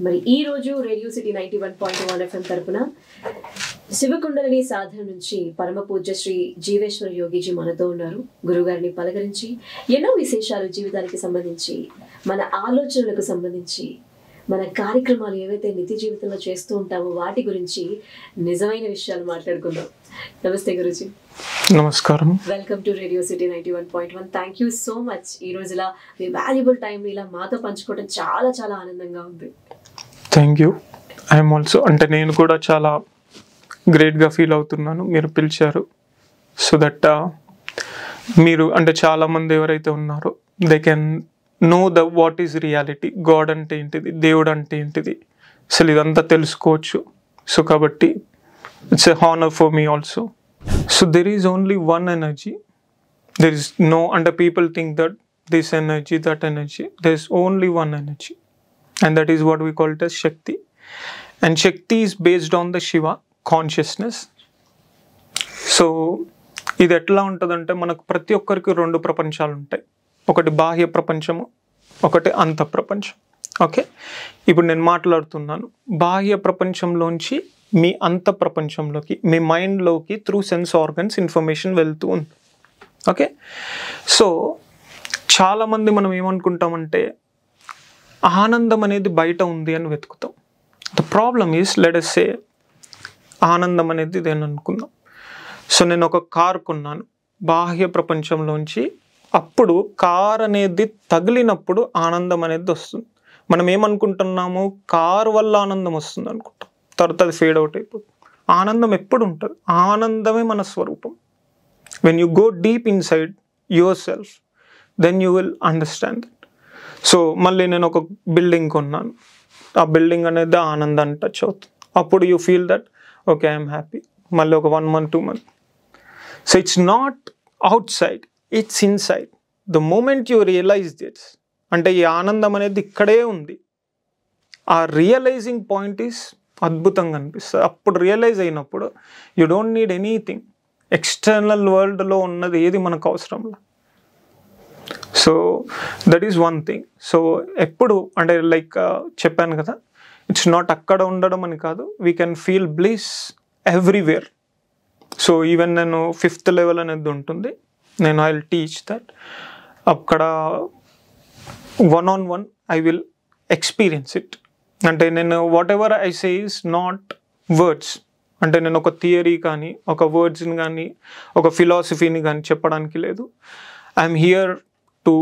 మరి ఈ రోజు రేడియో సిటీ 91.1 FM తరపున శివకుండలిని సాధన నుంచి పరమ పూజ్య శ్రీ జీవేశ్వర యోగిజీ మనతో ఉన్నారు. గురుగారిని పలకరించి ఎన్నో విశేషాలు జీవితానికి సంబంధించి, మన ఆలోచనలకు సంబంధించి, మన కార్యక్రమాలు ఏవైతే నిత్య జీవితంలో చేస్తూ ఉంటామో వాటి గురించి నిజమైన విషయాలు మాట్లాడుకుందాం. నమస్తే గురుజీ. నమస్కారం. Welcome to radio city 91.1. Thank you so much. ఈ రోజు ఇలా మీ వాల్యుబుల్ టైం ఇలా మాతో పంచుకోవడం చాలా చాలా ఆనందంగా ఉంది. Thank you. ఐఎమ్ ఆల్సో, అంటే నేను కూడా చాలా గ్రేట్గా ఫీల్ అవుతున్నాను మీరు పిలిచారు. సో దట్ మీరు అంటే చాలామంది ఎవరైతే ఉన్నారో they can know what is reality, God అంటే ఏంటిది, దేవుడు అంటే ఏంటిది, అసలు ఇదంతా తెలుసుకోవచ్చు. సో కాబట్టి it's a honour for me also. So there is only one energy, there is no, అంటే people think that this energy, that energy, there is only one energy and that is what we call it as Shakti. And Shakti is based on the Shiva consciousness. So ఇది ఎట్లా ఉంటుందంటే మనకు ప్రతి ఒక్కరికి రెండు ప్రపంచాలు ఉంటాయి. ఒకటి బాహ్య ప్రపంచము, ఒకటి అంత ప్రపంచం. ఓకే, ఇప్పుడు నేను మాట్లాడుతున్నాను బాహ్య ప్రపంచంలోంచి మీ అంత ప్రపంచంలోకి, మీ మైండ్లోకి త్రూ సెన్స్ ఆర్గన్స్ ఇన్ఫర్మేషన్ వెళ్తూ ఉంది. ఓకే, సో చాలామంది మనం ఏమనుకుంటామంటే ఆనందం అనేది బయట ఉంది అని వెతుకుతాం. The problem is, let us say ఆనందం అనేది ఇదేని అనుకుందాం. సో నేను ఒక కార్ కొన్నాను బాహ్య ప్రపంచంలోంచి, అప్పుడు కార్ అనేది తగిలినప్పుడు ఆనందం అనేది వస్తుంది. మనం ఏమనుకుంటున్నాము, కార్ వల్ల ఆనందం వస్తుంది అనుకుంటాం, తర్వాత అది ఫేడ్ అవుట్ అయిపోతుంది. ఆనందం ఎప్పుడు ఉంటుంది, ఆనందమే మన స్వరూపం. When you go deep inside yourself, then you will understand. So మళ్ళీ నేను ఒక బిల్డింగ్ కొన్నాను, ఆ బిల్డింగ్ అనేది ఆనందాన్ని టచ్ అవుతుంది. అప్పుడు you feel that okay I'm happy. మళ్ళీ ఒక 1 month 2 months. So it's not outside, it's inside. The moment you realise this, అంటే ఈ ఆనందం అనేది ఇక్కడే ఉంది, ఆ రియలైజింగ్ పాయింట్ ఈస్ అద్భుతంగా అనిపిస్తుంది. అప్పుడు రియలైజ్ అయినప్పుడు you don't need anything, external వరల్డ్లో ఉన్నది ఏది మనకు అవసరం లేదు. So that is one thing. So ఎప్పుడు అంటే లైక్ చెప్పాను కదా, ఇట్స్ నాట్ అక్కడ ఉండడం అని కాదు, we can feel bliss everywhere. So even నేను 5th level అనేది ఉంటుంది, నేను ఐ విల్ టీచ్ దట్. అక్కడ 1-on-1 I will experience it. అంటే నేను what ever I say is not words, అంటే నేను ఒక థియరీ కానీ ఒక వర్డ్స్ని కానీ ఒక ఫిలాసఫీని కానీ చెప్పడానికి లేదు. I'm here to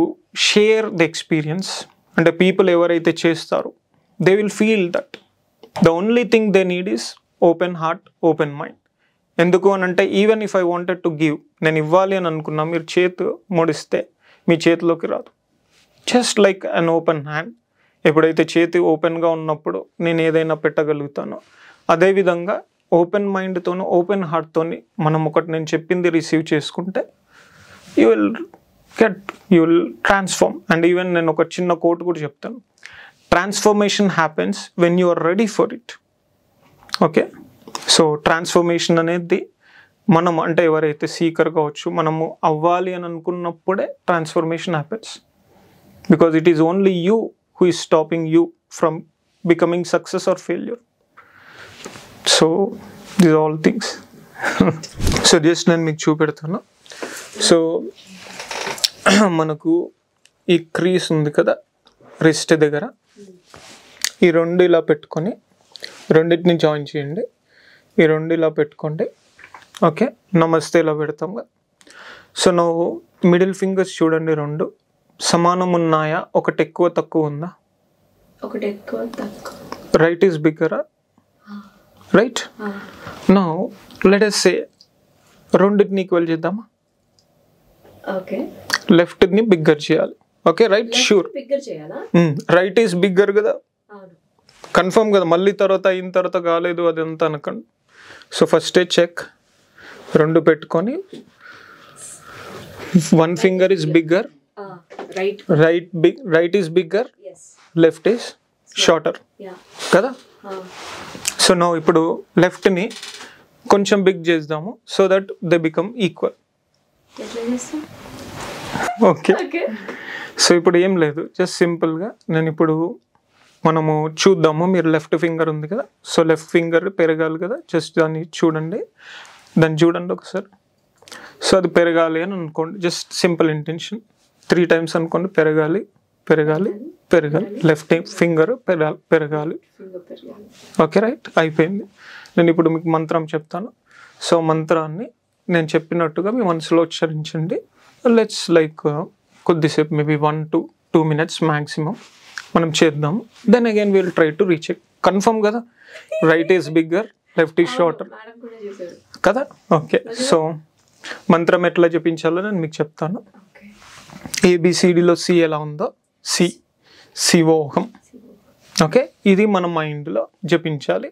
share the experience. అంటే పీపుల్ ఎవరైతే చేస్తారో they will feel that. The only thing they need is open heart, open mind. ఎందుకు అని అంటే even if I wanted to give, నేను ఇవ్వాలి అని అనుకున్నా, మీరు చేతి ముడిస్తే మీ చేతిలోకి రాదు. Just like an open hand, ఎప్పుడైతే చేతి ఓపెన్గా ఉన్నప్పుడు నేను ఏదైనా పెట్టగలుగుతానో, అదేవిధంగా ఓపెన్ మైండ్తోనూ ఓపెన్ హార్ట్తోని మనం ఒకటి నేను చెప్పింది రిసీవ్ చేసుకుంటే you will transform. And even నేను ఒక చిన్న కోట్ కూడా చెప్తాను, transformation happens when you are ready for it. Okay, so transformation అనేది మనం అంటే ఎవరైతే సీకర్ కావచ్చు, మనము అవ్వాలి అని అనుకున్నప్పుడే transformation happens. Because it is only you who is stopping you from becoming success or failure. So these all things. So just నేను మీకు చూపెడతాను. సో మనకు ఈ క్రీస్ ఉంది కదా రిస్ట్ దగ్గర, ఈ రెండు ఇలా పెట్టుకొని రెండింటిని జాయిన్ చేయండి. ఈ రెండు ఇలా పెట్టుకోండి. ఓకే, నమస్తే ఇలా పెడతాం కదా. సో నువ్వు మిడిల్ ఫింగర్స్ చూడండి, రెండు సమానం ఉన్నాయా, ఒకటి ఎక్కువ తక్కువ ఉందా? ఒకటి ఎక్కువ తక్కువ. రైట్ ఈస్ బిగ్గరా, right? Now let us say రెండింటిని ఈక్వల్ చేద్దామా? ఓకే, లెఫ్ట్ని బిగ్గర్ చేయాలి. Okay, right sure. Right is bigger కదా, కన్ఫర్మ్ కదా. మళ్ళీ తర్వాత అయిన తర్వాత కాలేదు అదంతా అనకండి. సో ఫస్టే చెక్, రెండు పెట్టుకొని 1 finger is bigger, right is bigger, left is shorter కదా. సో నో ఇప్పుడు లెఫ్ట్ని కొంచెం బిగ్ చేద్దాము so that they become equal. Okay, so ఇప్పుడు ఏం లేదు, జస్ట్ సింపుల్గా నేను ఇప్పుడు మనము చూద్దాము. మీరు లెఫ్ట్ ఫింగర్ ఉంది కదా, సో లెఫ్ట్ ఫింగర్ పెరగాలి కదా, జస్ట్ దాన్ని చూడండి, దాన్ని చూడండి ఒకసారి. సో అది పెరగాలి అని అనుకోండి, జస్ట్ సింపుల్ ఇంటెన్షన్. 3 times అనుకోండి, పెరగాలి పెరగాలి పెరగాలి, లెఫ్ట్ ఫింగర్ పెరగాలి. ఓకే రైట్, అయిపోయింది. నేను ఇప్పుడు మీకు మంత్రం చెప్తాను. సో మంత్రాన్ని నేను చెప్పినట్టుగా మీ మనసులో ఉచ్చరించండి. లెట్స్ లైక్ కొద్దిసేపు, మేబీ 1 to 2 minutes మ్యాక్సిమం మనం చేద్దాము. Then again will try to reach it. Confirm కదా, right is bigger, left is shorter కదా. ఓకే, సో మంత్రం ఎట్లా జపించాలో నేను మీకు చెప్తాను. ABCDలో సి ఎలా ఉందో, శివోహం. ఓకే, ఇది మన మైండ్లో జపించాలి.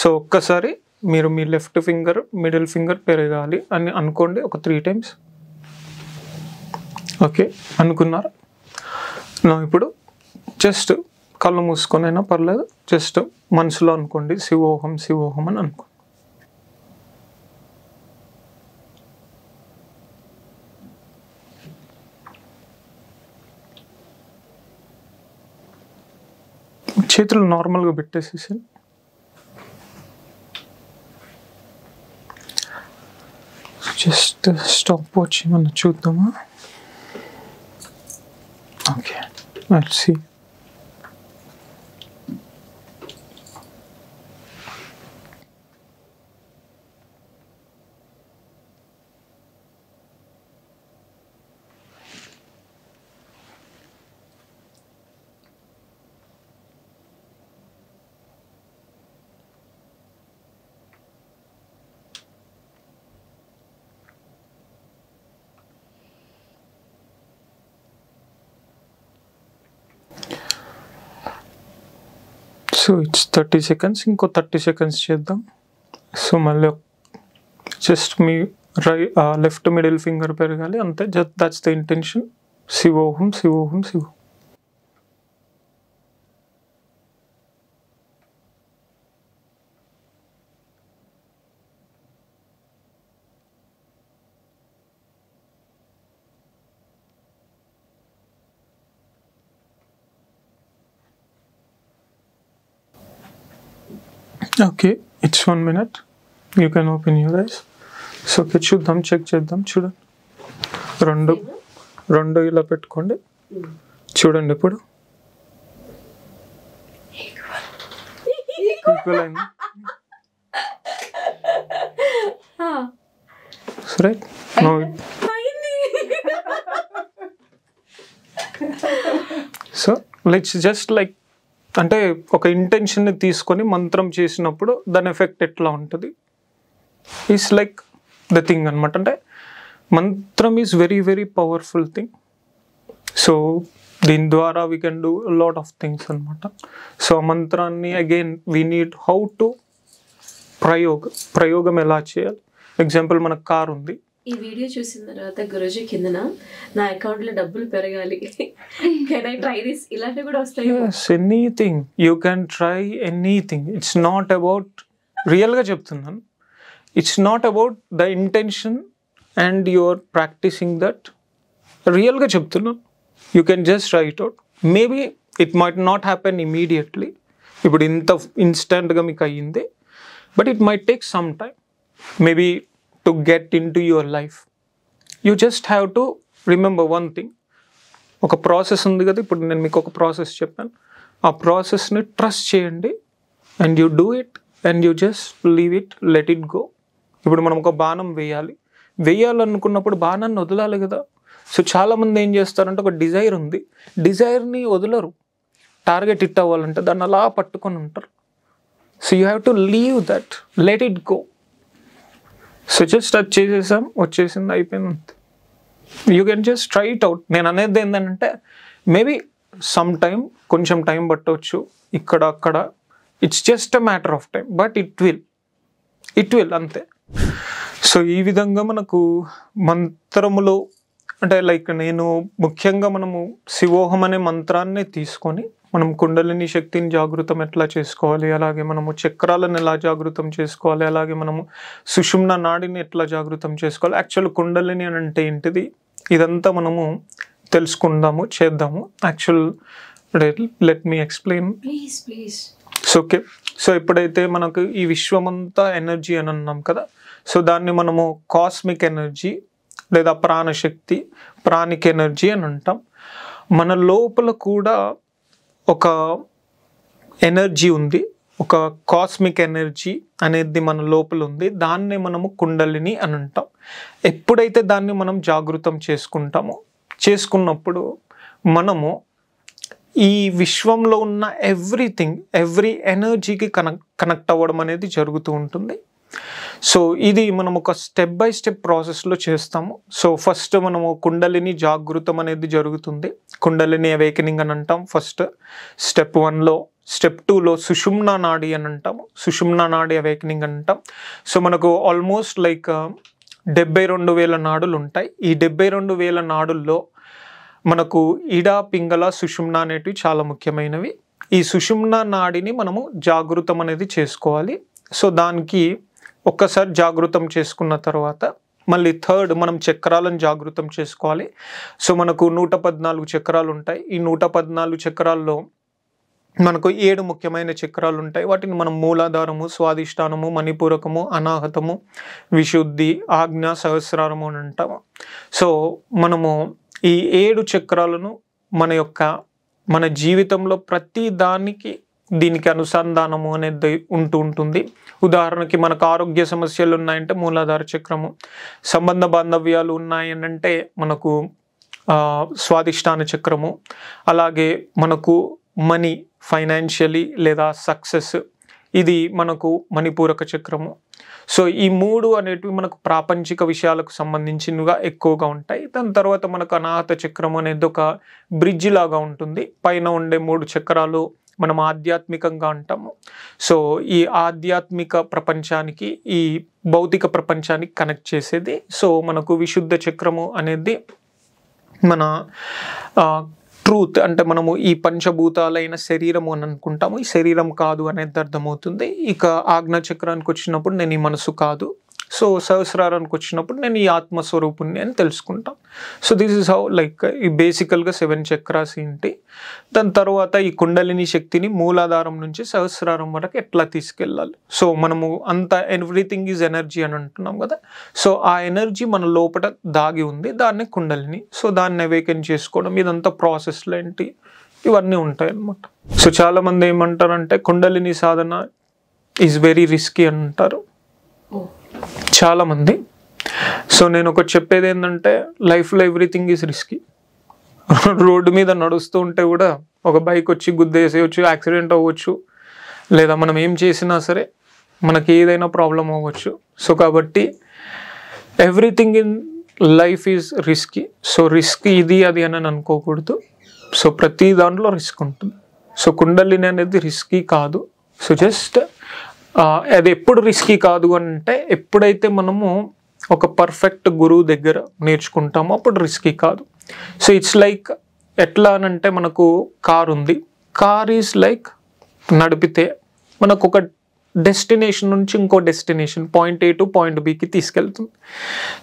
సో ఒక్కసారి మీరు మీ లెఫ్ట్ ఫింగర్, మిడిల్ ఫింగర్ పెరగాలి అని అనుకోండి ఒక 3 times. ఓకే, అనుకున్నారు. నా ఇప్పుడు జస్ట్ కళ్ళు మూసుకొని అయినా పర్లేదు, జస్ట్ మనసులో అనుకోండి, శివోహం శివోహం అని అనుకోండి. చేతులు నార్మల్గా పెట్టేసేసి జస్ట్ స్టాప్ వాచ్ ఏమన్నా చూద్దామా. Okay, let's see. So it's 30 seconds, ఇంకో 30 seconds చేద్దాం. సో మళ్ళీ జస్ట్ మీ లెఫ్ట్ మిడిల్ ఫింగర్ పెరగాలి అంతే. Just that's the intention. శివోహం శివోహం శివోహం. Okay, it's 1 minute. You can open your eyes. So okay, చూద్దాం, చెక్ చేద్దాం. చూడండి, రెండు ఇలా పెట్టుకోండి. చూడండి ఇప్పుడు ఈక్వల్ అయింది. Right, so let's just like, అంటే ఒక ఇంటెన్షన్ని తీసుకొని మంత్రం చేసినప్పుడు దాని ఎఫెక్ట్ ఎట్లా ఉంటుంది ఈస్ లైక్ ద థింగ్ అనమాట. అంటే మంత్రం is very very powerful thing. So దీని ద్వారా we can do lot of things అనమాట. సో ఆ మంత్రాన్ని again we need how to ప్రయోగం ఎలా చేయాలి. ఎగ్జాంపుల్, మనకు కార్ ఉంది. ఈ వీడియో చూసిన తర్వాత గురుజీ కిందన నా అకౌంట్ లో డబ్బులు పెరగాలి, కెన్ ఐ ట్రై దిస్, ఇలాంటివి కూడా వస్తాయి. Anything you can try, anything. It's not about, రియల్గా చెప్తున్నాను, it's not about the intention and your practising that. రియల్గా చెప్తున్నాను, you can just try it out. Maybe it might not happen immediately. ఇప్పుడు ఇంత ఇన్స్టెంట్గా మీకు అయ్యింది, but it might take some time maybe to get into your life. You just have to remember one thing. ఒక process ఉంది కదా, ఇప్పుడు నేను మీకు ఒక ప్రాసెస్ చెప్పాను. ఆ ప్రాసెస్ని ట్రస్ట్ చేయండి and you do it and you just leave it, let it go. ఇప్పుడు మనం ఒక బాణం వేయాలనుకున్నప్పుడు బాణాన్ని వదలాలి కదా. సో చాలామంది ఏం చేస్తారంటే, ఒక డిజైర్ ఉంది, డిజైర్ని వదలరు. టార్గెట్ హిట్ అవ్వాలంటే దాన్ని అలా పట్టుకొని ఉంటారు. So you have to leave that, let it go. So just అది చేసేసాం, వచ్చేసింది, అయిపోయింది. You can just try it out. నేను అనేది ఏంటంటే, మేబీ సమ్ టైం, కొంచెం టైం పట్టవచ్చు ఇక్కడ అక్కడ. It's just a matter of time, but it will అంతే. సో ఈ విధంగా మనకు మంత్రములో, అంటే లైక్ నేను ముఖ్యంగా మనము శివోహం అనే మంత్రాన్ని తీసుకొని మనం కుండలిని శక్తిని జాగృతం ఎట్లా చేసుకోవాలి, అలాగే మనము చక్రాలను ఎలా జాగృతం చేసుకోవాలి, అలాగే మనము సుషుమ్న నాడిని ఎట్లా జాగృతం చేసుకోవాలి. యాక్చువల్ కుండలిని అని అంటే ఏంటిది, ఇదంతా మనము తెలుసుకుందాము, చేద్దాము. Actual let me explain. Please. So okay, so ఎప్పుడైతే మనకు ఈ విశ్వమంతా ఎనర్జీ అని అన్నాం కదా, సో దాన్ని మనము కాస్మిక్ ఎనర్జీ లేదా ప్రాణశక్తి, ప్రాణిక్ ఎనర్జీ అని అంటాం. మన లోపల కూడా ఒక ఎనర్జీ ఉంది, ఒక కాస్మిక్ ఎనర్జీ అనేది మన లోపల ఉంది. దాన్నే మనము కుండలిని అని అంటాం. ఎప్పుడైతే దాన్ని మనం జాగృతం చేసుకున్నప్పుడు మనము ఈ విశ్వంలో ఉన్న ఎవ్రీ ఎనర్జీకి కనెక్ట్ అవ్వడం అనేది జరుగుతూ ఉంటుంది. సో ఇది మనం ఒక స్టెప్ బై స్టెప్ ప్రాసెస్లో చేస్తాము. సో ఫస్ట్ మనము కుండలిని జాగృతం అనేది జరుగుతుంది, కుండలిని అవేకెనింగ్ అని అంటాం ఫస్ట్ స్టెప్ 1లో. స్టెప్ 2లో సుషుమ్నా నాడి అని అంటాము, సుషుమ్నా నాడి అవేకెనింగ్ అని అంటాం. సో మనకు ఆల్మోస్ట్ లైక్ 72,000 నాడులు ఉంటాయి. ఈ 72,000 నాడుల్లో మనకు ఇడ, పింగళ, సుషుమ్నా అనేటివి చాలా ముఖ్యమైనవి. ఈ సుషుమ్నా నాడిని మనము జాగృతం అనేది చేసుకోవాలి. సో దానికి ఒక్కసారి జాగృతం చేసుకున్న తర్వాత మళ్ళీ థర్డ్ మనం చక్రాలను జాగృతం చేసుకోవాలి. సో మనకు 114 చక్రాలు ఉంటాయి. ఈ 114 చక్రాల్లో మనకు 7 ముఖ్యమైన చక్రాలు ఉంటాయి. వాటిని మనం మూలాధారము, స్వాదిష్టానము, మణిపూరకము, అనాహతము, విశుద్ధి, ఆజ్ఞ, సహస్రారము అని అంటాము. సో మనము ఈ 7 చక్రాలను మన జీవితంలో ప్రతి దానికి దీనికి అనుసంధానము అనేది ఉంటుంది. ఉదాహరణకి మనకు ఆరోగ్య సమస్యలు ఉన్నాయంటే మూలాధార చక్రము, సంబంధ బాంధవ్యాలు ఉన్నాయనంటే మనకు స్వాదిష్టాన చక్రము, అలాగే మనకు మనీ ఫైనాన్షియలీ లేదా సక్సెస్ ఇది మనకు మణిపూరక చక్రము. సో ఈ 3 అనేటివి మనకు ప్రాపంచిక విషయాలకు సంబంధించినవిగా ఎక్కువగా ఉంటాయి. దాని తర్వాత మనకు అనాహత చక్రం అనేది ఒక బ్రిడ్జ్ లాగా ఉంటుంది. పైన ఉండే 3 చక్రాలు మనం ఆధ్యాత్మికంగా అంటాము. సో ఈ ఆధ్యాత్మిక ప్రపంచానికి, ఈ భౌతిక ప్రపంచానికి కనెక్ట్ చేసేది. సో మనకు విశుద్ధ చక్రము అనేది మన ట్రూత్, అంటే మనము ఈ పంచభూతాలైన శరీరము అని అనుకుంటాము, ఈ శరీరం కాదు అనేది అర్థమవుతుంది. ఇక ఆజ్ఞా చక్రానికి వచ్చినప్పుడు నేను ఈ మనసు కాదు. సో సహస్రారానికి వచ్చినప్పుడు నేను ఈ ఆత్మస్వరూపుణ్ణి అని తెలుసుకుంటాం. So this is how like ఈ బేసికల్గా 7 చక్రాస్ ఏంటి. దాని తర్వాత ఈ కుండలిని శక్తిని మూలాధారం నుంచి సహస్రారం వరకు ఎట్లా తీసుకెళ్ళాలి. సో మనము అంతా ఎవ్రీథింగ్ ఈజ్ ఎనర్జీ అని అంటున్నాం కదా. సో ఆ ఎనర్జీ మన లోపల దాగి ఉంది, దాన్ని కుండలిని. సో దాన్ని అవేకెన్ చేసుకోవడం, ఇదంతా ప్రాసెస్లో ఏంటి ఇవన్నీ ఉంటాయి అన్నమాట. సో చాలామంది ఏమంటారంటే కుండలిని సాధన ఈజ్ వెరీ రిస్కీ అని అంటారు చాలామంది. సో నేను ఒకటి చెప్పేది ఏంటంటే లైఫ్లో ఎవ్రీథింగ్ ఈజ్ రిస్కీ. రోడ్డు మీద నడుస్తూ ఉంటే కూడా ఒక బైక్ వచ్చి గుద్దేసేయచ్చు, యాక్సిడెంట్ అవ్వచ్చు, లేదా మనం ఏం చేసినా సరే మనకి ఏదైనా ప్రాబ్లం అవ్వచ్చు. సో కాబట్టి everything in life is risky. So risk ఇది అది అని అనుకోకూడదు. సో ప్రతి దాంట్లో రిస్క్ ఉంటుంది. సో కుండలిని అనేది రిస్కీ కాదు. సో జస్ట్ అది ఎప్పుడు రిస్కీ కాదు అంటే ఎప్పుడైతే మనము ఒక పర్ఫెక్ట్ గురువు దగ్గర నేర్చుకుంటామో అప్పుడు రిస్కీ కాదు. సో ఇట్స్ లైక్ ఎట్లా అనంటే మనకు కార్ ఉంది, కార్ ఈజ్ లైక్ నడిపితే మనకు ఒక డెస్టినేషన్ నుంచి ఇంకో destination point A to point బికి తీసుకెళ్తుంది.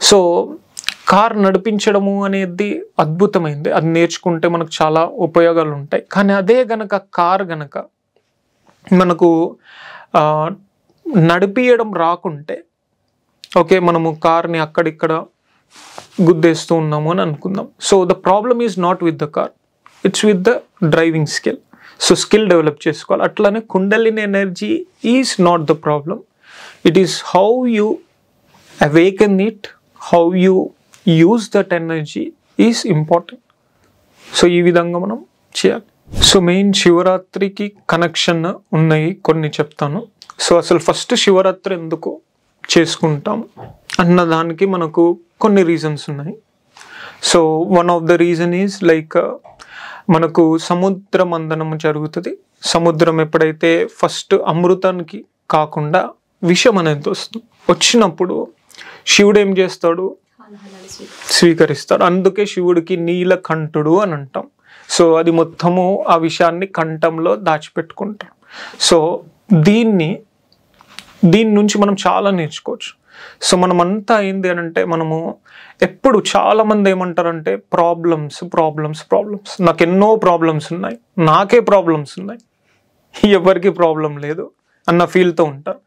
సో కార్ నడిపించడము అనేది అద్భుతమైంది, అది నేర్చుకుంటే మనకు చాలా ఉపయోగాలు ఉంటాయి. కానీ అదే గనక కార్ గనక మనకు నడిపియడం రాకుంటే, ఓకే మనము కార్ని అక్కడిక్కడ గుద్దేస్తూ ఉన్నాము అని అనుకుందాం. So the problem is not with the car, it's with the driving skill. So skill develop చేసుకోవాలి. అట్లానే kundalini energy is not the problem, it is how you awaken it, how you use that energy is important. So ఈ విధంగా మనం చేయాలి. So main శివరాత్రికి connection ఉన్నాయి కొన్ని చెప్తాను. సో అసలు ఫస్ట్ శివరాత్రి ఎందుకు చేసుకుంటాం అన్నదానికి మనకు కొన్ని రీజన్స్ ఉన్నాయి. So one of the reason is like మనకు సముద్ర మంథనం జరుగుతుంది. సముద్రం ఎప్పుడైతే ఫస్ట్ అమృతానికి కాకుండా విషం అనేది వచ్చినప్పుడు శివుడు ఏం చేస్తాడు, స్వీకరిస్తాడు. అందుకే శివుడికి నీలకంఠుడు అని అంటాం. సో అది మొత్తము ఆ విషయాన్ని కంఠంలో దాచిపెట్టుకుంటాం. సో దీని నుంచి మనం చాలా నేర్చుకోవచ్చు. సో మనమంతా ఏంది అని అంటే మనము ఎప్పుడు చాలామంది ఏమంటారంటే ప్రాబ్లమ్స్ ప్రాబ్లమ్స్ ప్రాబ్లమ్స్, నాకు ఎన్నో ప్రాబ్లమ్స్ ఉన్నాయి, నాకే ప్రాబ్లమ్స్ ఉన్నాయి, ఎవరికి ప్రాబ్లం లేదు అన్న ఫీల్తో ఉంటారు.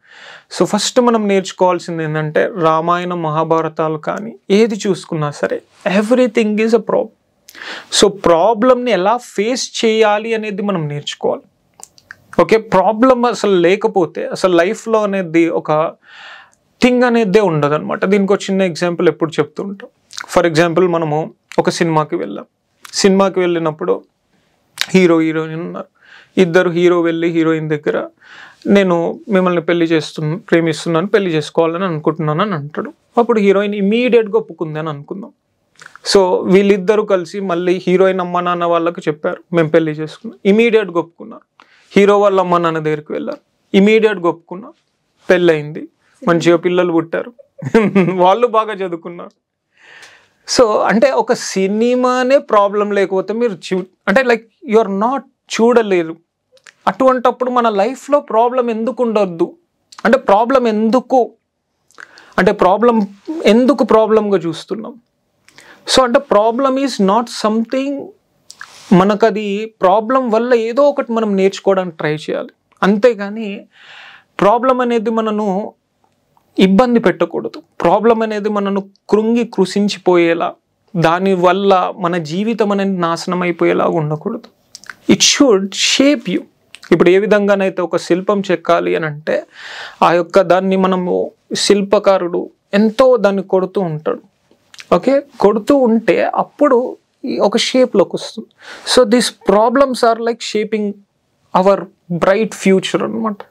సో ఫస్ట్ మనం నేర్చుకోవాల్సింది ఏంటంటే రామాయణం మహాభారతాలు కానీ ఏది చూసుకున్నా సరే everything is a problem. So ప్రాబ్లమ్ని ఎలా ఫేస్ చేయాలి అనేది మనం నేర్చుకోవాలి. ఓకే, ప్రాబ్లం అసలు లేకపోతే అసలు లైఫ్లో అనేది ఒక థింగ్ అనేదే ఉండదు అనమాట. దీనికి ఒక చిన్న ఎగ్జాంపుల్ ఎప్పుడు చెప్తూ ఉంటాం. ఫర్ ఎగ్జాంపుల్ మనము ఒక సినిమాకి వెళ్ళాం. సినిమాకి వెళ్ళినప్పుడు హీరో హీరోయిన్ ఉన్నారు. ఇద్దరు హీరో వెళ్ళి హీరోయిన్ దగ్గర నేను మిమ్మల్ని ప్రేమిస్తున్నాను, పెళ్లి చేసుకోవాలని అనుకుంటున్నాను అని అంటాడు. అప్పుడు హీరోయిన్ ఇమీడియట్గా ఒప్పుకుంది అని అనుకుందాం. సో వీళ్ళిద్దరూ కలిసి మళ్ళీ హీరోయిన్ అమ్మ నాన్న వాళ్ళకి చెప్పారు మేము పెళ్లి చేసుకున్నాం, ఇమీడియట్గా ఒప్పుకున్నారు. హీరో వాళ్ళ అమ్మ నాన్న దగ్గరికి వెళ్ళారు, ఇమీడియట్గా ఒప్పుకున్నారు, పెళ్ళయింది, మంచిగా పిల్లలు పుట్టారు, వాళ్ళు బాగా చదువుకున్నారు. సో అంటే ఒక సినిమానే ప్రాబ్లం లేకపోతే మీరు అంటే లైక్ యు ఆర్ నాట్ చూడలేరు. అటువంటప్పుడు మన లైఫ్లో ప్రాబ్లం ఎందుకు ఉండొద్దు అంటే ప్రాబ్లం ఎందుకు ప్రాబ్లంగా చూస్తున్నాం. సో అంటే ప్రాబ్లం ఈజ్ నాట్ సంథింగ్, మనకు అది ప్రాబ్లం వల్ల ఏదో ఒకటి మనం నేర్చుకోవడానికి ట్రై చేయాలి. అంతేగాని ప్రాబ్లం అనేది మనను ఇబ్బంది పెట్టకూడదు. ప్రాబ్లం అనేది మనను కృషించిపోయేలా, దానివల్ల మన జీవితం అనేది నాశనం అయిపోయేలా ఉండకూడదు. It should shape you. ఇప్పుడు ఏ విధంగానైతే ఒక శిల్పం చెక్కాలి అని అంటే ఆ యొక్క దాన్ని మనము శిల్పకారుడు ఎంతో దాన్ని కొడుతూ ఉంటాడు. ఓకే, కొడుతూ ఉంటే అప్పుడు ఒక షేప్లోకి వస్తుంది. So these problems are like shaping our bright future అనమాట.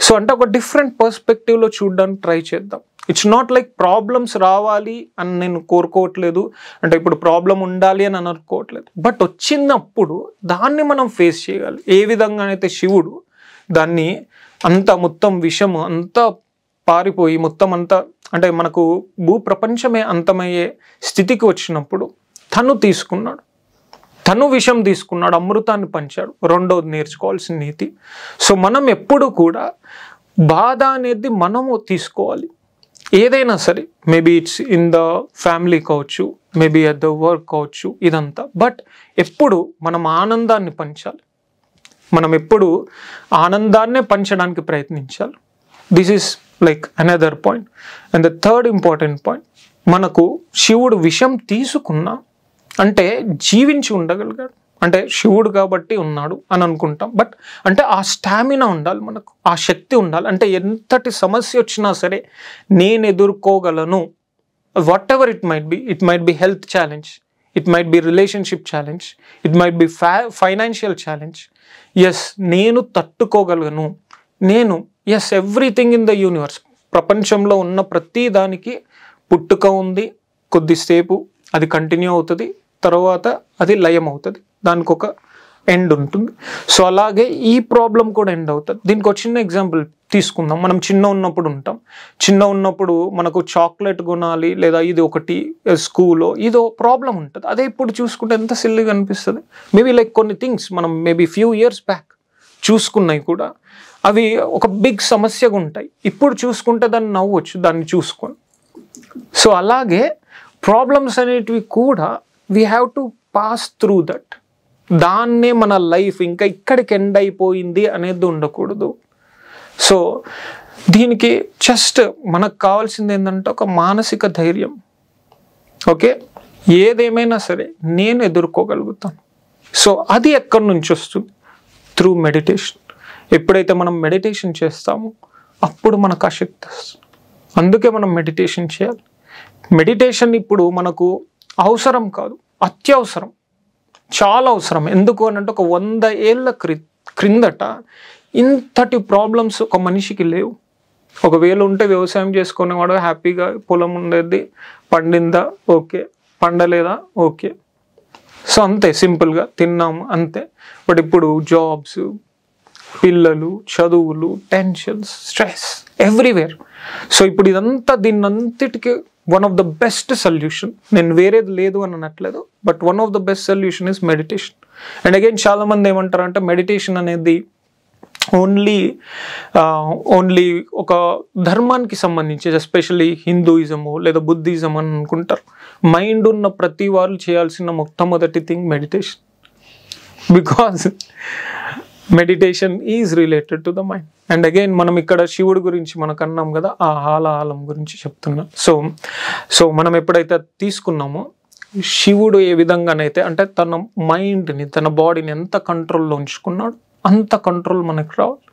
సో అంటే ఒక డిఫరెంట్ పర్స్పెక్టివ్లో చూడడానికి ట్రై చేద్దాం. ఇట్స్ నాట్ లైక్ ప్రాబ్లమ్స్ రావాలి అని నేను కోరుకోవట్లేదు, అంటే ఇప్పుడు ప్రాబ్లం ఉండాలి అని అనుకోవట్లేదు. బట్ వచ్చినప్పుడు దాన్ని మనం ఫేస్ చేయాలి. ఏ విధంగానైతే శివుడు దాన్ని మొత్తం విషము అంతా పారిపోయి మొత్తం అంతా అంటే మనకు భూప్రపంచమే అంతమయ్యే స్థితికి వచ్చినప్పుడు తను విషం తీసుకున్నాడు, అమృతాన్ని పంచాడు. రెండోది నేర్చుకోవాల్సిన నీతి. సో మనం ఎప్పుడు కూడా బాధ అనేది మనము తీసుకోవాలి. ఏదైనా సరే, maybe it's in the family కావచ్చు, మేబీ అట్ ద వర్క్ కావచ్చు, ఇదంతా. బట్ ఎప్పుడు మనం ఆనందాన్ని పంచాలి, మనం ఎప్పుడు ఆనందాన్నే పంచడానికి ప్రయత్నించాలి. This is like another point. And the third important point, మనకు శివుడు విషం తీసుకున్నా అంటే జీవించి ఉండగలిగాడు, అంటే శివుడు కాబట్టి ఉన్నాడు అని అనుకుంటాం. బట్ అంటే ఆ స్టామినా ఉండాలి, మనకు ఆ శక్తి ఉండాలి. అంటే ఎంతటి సమస్య వచ్చినా సరే నేను ఎదుర్కోగలను. Whatever it might be health challenge, it might be relationship challenge, it might be financial challenge. Yes, నేను తట్టుకోగలను. ఎవ్రీథింగ్ ఇన్ ద యూనివర్స్, ప్రపంచంలో ఉన్న ప్రతి దానికి పుట్టుక ఉంది, కొద్దిసేపు అది కంటిన్యూ అవుతుంది, తర్వాత అది లయం అవుతుంది, దానికి ఒక ఎండ్ ఉంటుంది. సో అలాగే ఈ ప్రాబ్లం కూడా ఎండ్ అవుతుంది. దీనికి ఒక చిన్న ఎగ్జాంపుల్ తీసుకుందాం. మనం చిన్న ఉన్నప్పుడు మనకు చాక్లెట్ కొనాలి, లేదా ఇది ఒకటి స్కూల్లో ఇదో ప్రాబ్లం ఉంటుంది. అదే ఇప్పుడు చూసుకుంటే ఎంత సిల్లీగా అనిపిస్తుంది. మేబీ లైక్ కొన్ని థింగ్స్ మనం మేబీ ఫ్యూ ఇయర్స్ బ్యాక్ చూసుకున్నాయి కూడా అవి ఒక బిగ్ సమస్యగా ఉంటాయి. ఇప్పుడు చూసుకుంటే దాన్ని నవ్వచ్చు, దాన్ని చూసుకొని. సో అలాగే ప్రాబ్లమ్స్ అనేటివి కూడా we have to pass through that. దాన్నే మన లైఫ్ ఇంకా ఇక్కడికి ఎండ్ అయిపోయింది అనేది ఉండకూడదు. సో దీనికి జస్ట్ మనకు కావాల్సింది ఏంటంటే ఒక మానసిక ధైర్యం. ఓకే, ఏదేమైనా సరే నేను ఎదుర్కోగలుగుతాను. సో అది ఎక్కడి నుంచి వస్తుంది? Through meditation. ఎప్పుడైతే మనం మెడిటేషన్ చేస్తామో అప్పుడు మనకు ఆ శక్తి వస్తుంది. అందుకే మనం మెడిటేషన్ చేయాలి. మెడిటేషన్ ఇప్పుడు మనకు అవసరం కాదు, అత్యవసరం, చాలా అవసరం. ఎందుకు అని అంటే ఒక 100 ఏళ్ళ క్రిందట ఇంతటి ప్రాబ్లమ్స్ ఒక మనిషికి లేవు. ఒకవేళ ఉంటే వ్యవసాయం చేసుకునేవాడు హ్యాపీగా, పొలం ఉండేది, పండిందా ఓకే, పండలేదా ఓకే, సో అంతే, సింపుల్గా తిన్నాము అంతే. బట్ ఇప్పుడు జాబ్స్, పిల్లలు, చదువులు, టెన్షన్స్, స్ట్రెస్ ఎవ్రీవేర్. సో ఇప్పుడు ఇదంతా దీన్నంతటికి one of the best solution, నేను వేరేది లేదు అని అనట్లేదు, but one of the best solution is meditation. And again చాలామంది ఏమంటారంటే మెడిటేషన్ అనేది ఓన్లీ ఒక ధర్మానికి సంబంధించి, ఎస్పెషల్లీ హిందూయిజము లేదా బుద్ధిజం అని అనుకుంటారు. మైండ్ ఉన్న ప్రతి వాళ్ళు చేయాల్సిన మొట్టమొదటి thing meditation. Because meditation is related to the mind. And again మనం ఇక్కడ శివుడు గురించి మనకు అన్నాం కదా, ఆ హాలాహలం గురించి చెప్తున్నా. సో మనం ఎప్పుడైతే తీసుకున్నామో, శివుడు ఏ విధంగానైతే అంటే తన మైండ్ని, తన బాడీని ఎంత కంట్రోల్లో ఉంచుకున్నాడు, అంత కంట్రోల్ మనకు రావాలి.